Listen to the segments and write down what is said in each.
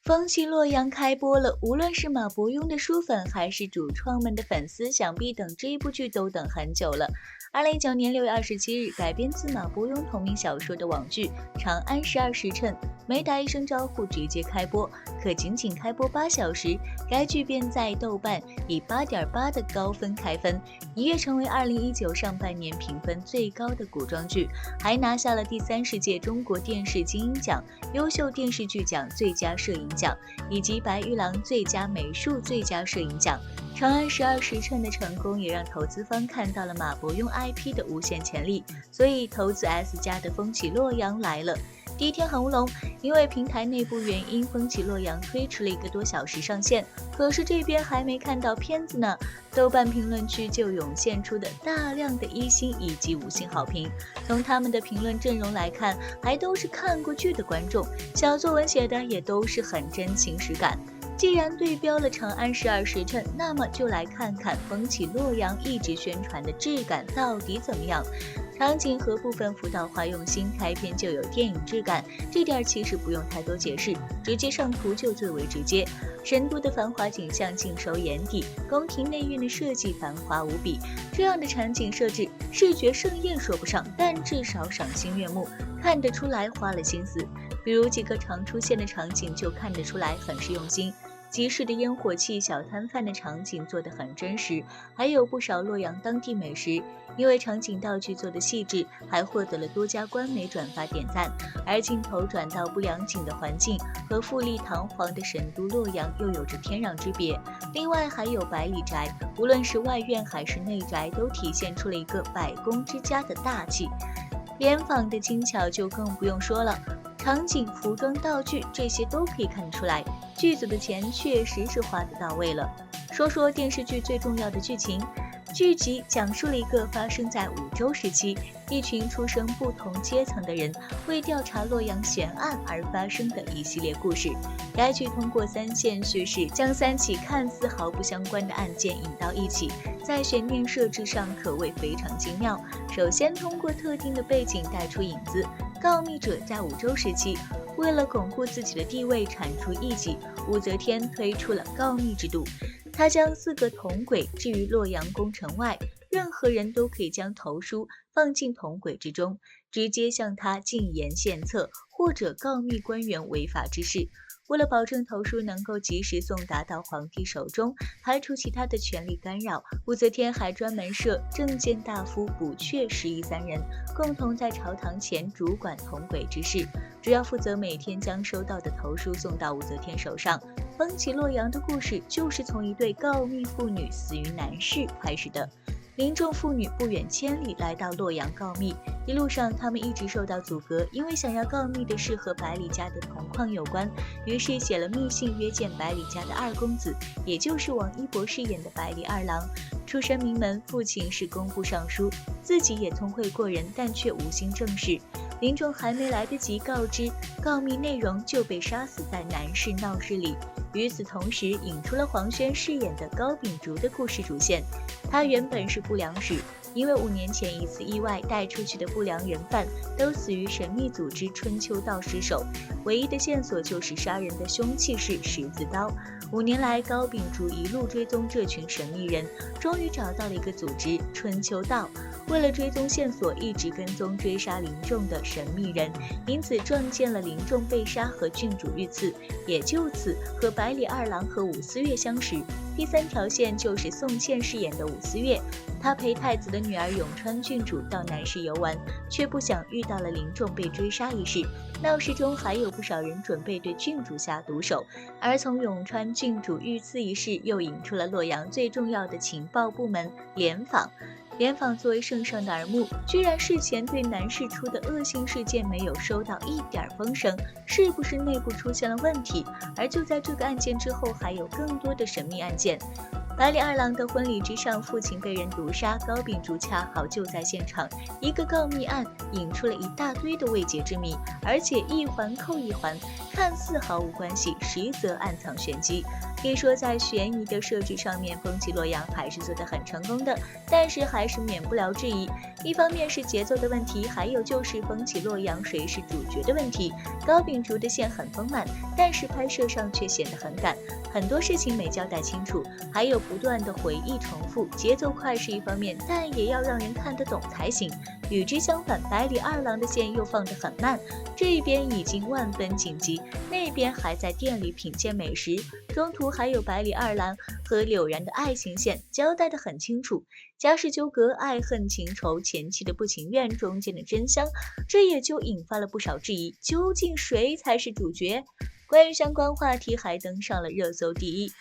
风起洛阳开播了，无论是马伯庸的书粉，还是主创们的粉丝，想必等这部剧都等很久了。2019年6月27日，改编自马伯庸同名小说的网剧《长安十二时辰》，没打一声招呼直接开播，可仅仅开播8小时，该剧便在豆瓣以8.8的高分开分，一跃成为2019上半年评分最高的古装剧，还拿下了第30届中国电视金鹰奖优秀电视剧奖最佳摄影奖，以及白玉郎最佳美术最佳摄影奖。长安十二时辰的成功也让投资方看到了马伯庸 IP 的无限潜力，所以投资 S 家的风起洛阳来了。第一天很乌龙，因为平台内部原因，风起洛阳推迟了1个多小时上线。可是这边还没看到片子呢，豆瓣评论区就涌现出的大量的1星以及5星好评。从他们的评论阵容来看，还都是看过剧的观众，小作文写的也都是很真情实感。既然对标了长安十二时辰，那么就来看看风起洛阳一直宣传的质感到底怎么样。场景和部分辅导化用心，开篇就有电影质感，这点其实不用太多解释，直接上图就最为直接。神都的繁华景象尽收眼底，宫廷内院的设计繁华无比，这样的场景设置，视觉盛宴说不上，但至少赏心悦目，看得出来花了心思。比如几个常出现的场景就看得出来很是用心。集市的烟火气、小摊贩的场景做得很真实，还有不少洛阳当地美食。因为场景道具做得细致，还获得了多家官媒转发点赞。而镜头转到不良景的环境和富丽堂皇的神都洛阳又有着天壤之别。另外还有百里宅，无论是外院还是内宅，都体现出了一个百工之家的大气。联访的精巧就更不用说了。场景、服装、道具这些都可以看得出来，剧组的钱确实是花得到位了。说说电视剧最重要的剧情，剧集讲述了一个发生在5州时期，一群出身不同阶层的人为调查洛阳悬案而发生的一系列故事。该剧通过3线叙事，将3起看似毫不相关的案件引到一起，在悬念设置上可谓非常精妙。首先通过特定的背景带出引子，告密者在5州时期为了巩固自己的地位铲除异己，武则天推出了告密制度。他将4个铜轨置于洛阳宫城外，任何人都可以将投书放进铜轨之中，直接向他进言献策，或者告密官员违法之事。为了保证投书能够及时送达到皇帝手中，排除其他的权力干扰，武则天还专门设正谏大夫补阙11-3人，共同在朝堂前主管铜轨之事，主要负责每天将收到的投书送到武则天手上。风起洛阳的故事就是从一对告密妇女死于难事开始的。林众妇女不远千里来到洛阳告密，一路上他们一直受到阻隔，因为想要告密的事和百里家的铜矿有关，于是写了密信约见百里家的2公子，也就是王一博饰演的百里二郎。出身名门，父亲是工部尚书，自己也聪慧过人，但却无心正事。林众还没来得及告知告密内容，就被杀死在南市闹市里。与此同时，引出了黄轩饰演的高秉烛的故事主线。他原本是不良使，因为5年前一次意外带出去的不良人犯都死于神秘组织春秋道失手，唯一的线索就是杀人的凶器是十字刀。5年来，高秉烛一路追踪这群神秘人，终于找到了一个组织春秋道。为了追踪线索，一直跟踪追杀林仲的神秘人，因此撞见了林仲被杀和郡主遇刺，也就此和百里二郎和武思月相识。第3条线就是宋茜饰演的武思月，她陪太子的女儿永川郡主到南市游玩，却不想遇到了林仲被追杀一事。闹市中还有不少人准备对郡主下毒手，而从永川郡主遇刺一事又引出了洛阳最重要的情报部门联访。联访作为圣上的耳目，居然事前对南市出的恶性事件没有收到一点风声，是不是内部出现了问题？而就在这个案件之后，还有更多的神秘案件。百里二郎的婚礼之上，父亲被人毒杀，高秉烛恰好就在现场。一个告密案引出了一大堆的未解之谜，而且一环扣一环，看似毫无关系，实则暗藏玄机。可以说，在悬疑的设置上面，风起洛阳还是做得很成功的，但是还是免不了质疑。一方面是节奏的问题，还有就是风起洛阳谁是主角的问题。高秉烛的线很丰满，但是拍摄上却显得很赶，很多事情没交代清楚，还有不断的回忆重复，节奏快是一方面，但也要让人看得懂才行。与之相反，百里二郎的线又放得很慢，这边已经万分紧急，那边还在店里品鉴美食，中途还有百里二郎和柳然的爱情线交代得很清楚，家世纠葛、爱恨情仇、前妻的不情愿，中间的真相，这也就引发了不少质疑，究竟谁才是主角？关于相关话题还登上了热搜第一。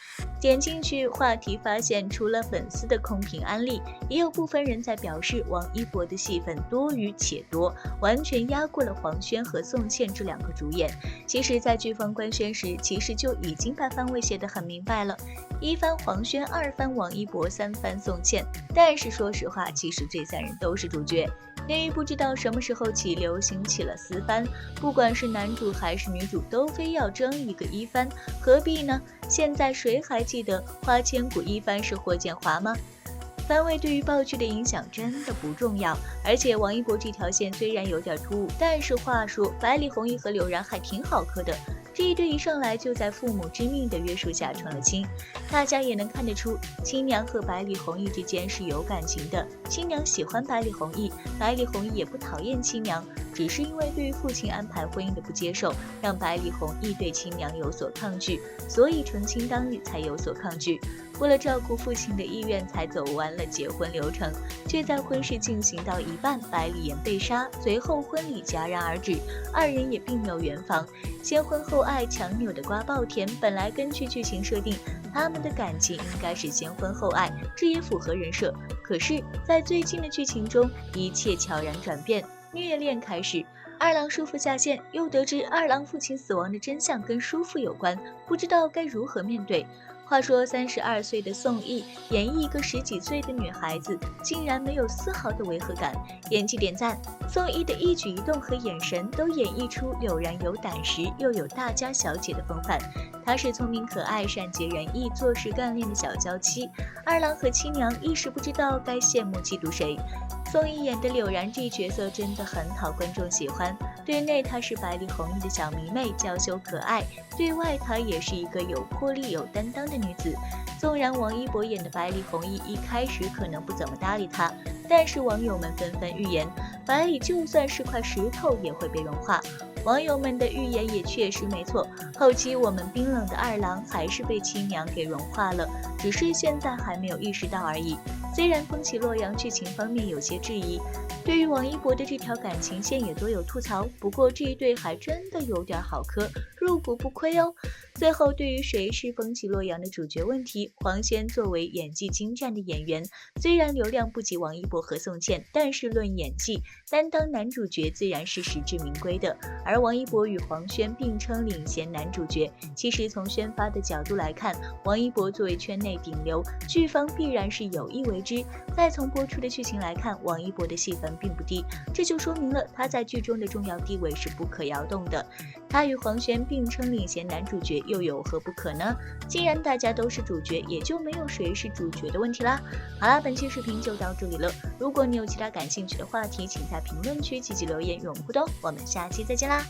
点进去话题发现，除了粉丝的空屏安利，也有部分人在表示王一博的戏份多余且多，完全压过了黄轩和宋茜这两个主演。其实在剧方官宣时，其实就已经把番位写得很明白了，一番黄轩，二番王一博，三番宋茜。但是说实话，其实这三人都是主角。由于不知道什么时候起流行起了私番，不管是男主还是女主都非要争一个一番，何必呢？现在谁还记得花千骨一番是霍建华吗？番位对于爆剧的影响真的不重要，而且王一博这条线虽然有点突兀，但是话说百里弘毅和柳然还挺好磕的，这一对一上来就在父母之命的约束下成了亲，大家也能看得出亲娘和百里弘毅之间是有感情的，亲娘喜欢百里弘毅，百里弘毅也不讨厌亲娘，只是因为对于父亲安排婚姻的不接受，让百里弘毅对亲娘有所抗拒，所以成亲当日才有所抗拒。为了照顾父亲的意愿，才走完了结婚流程，却在婚事进行到一半，百里岩被杀，随后婚礼戛然而止，二人也并没有圆房。先婚后爱，强扭的瓜爆甜。本来根据剧情设定，他们的感情应该是先婚后爱，这也符合人设。可是，在最近的剧情中，一切悄然转变，虐恋开始。二郎叔父下线，又得知二郎父亲死亡的真相跟叔父有关，不知道该如何面对。话说32岁的宋轶演绎一个10几岁的女孩子，竟然没有丝毫的违和感，演技点赞。宋轶的一举一动和眼神都演绎出柳然有胆识又有大家小姐的风范。她是聪明可爱、善解人意、做事干练的小娇妻。二郎和亲娘一时不知道该羡慕嫉妒谁。宋轶演的柳然这一角色真的很讨观众喜欢，对内她是百里弘毅的小迷妹，娇羞可爱，对外她也是一个有魄力有担当的女子。纵然王一博演的百里弘毅一开始可能不怎么搭理她，但是网友们纷纷预言，百里就算是块石头也会被融化。网友们的预言也确实没错，后期我们冰冷的二郎还是被亲娘给融化了，只是现在还没有意识到而已。虽然风起洛阳剧情方面有些质疑，对于王一博的这条感情线也多有吐槽，不过这一对还真的有点好磕，入股不亏哦。最后，对于谁是风起洛阳的主角问题，黄轩作为演技精湛的演员，虽然流量不及王一博和宋茜，但是论演技，担当男主角自然是实至名归的。而王一博与黄轩并称领衔男主角，其实从宣发的角度来看，王一博作为圈内顶流，剧方必然是有意为之。再从播出的剧情来看，王一博的戏份并不低，这就说明了他在剧中的重要地位是不可摇动的。他与黄轩并称领衔男主角，又有何不可呢？既然大家都是主角，也就没有谁是主角的问题啦。好啦，本期视频就到这里了。如果你有其他感兴趣的话题，请在评论区积极留言与我们互动。我们下期再见啦！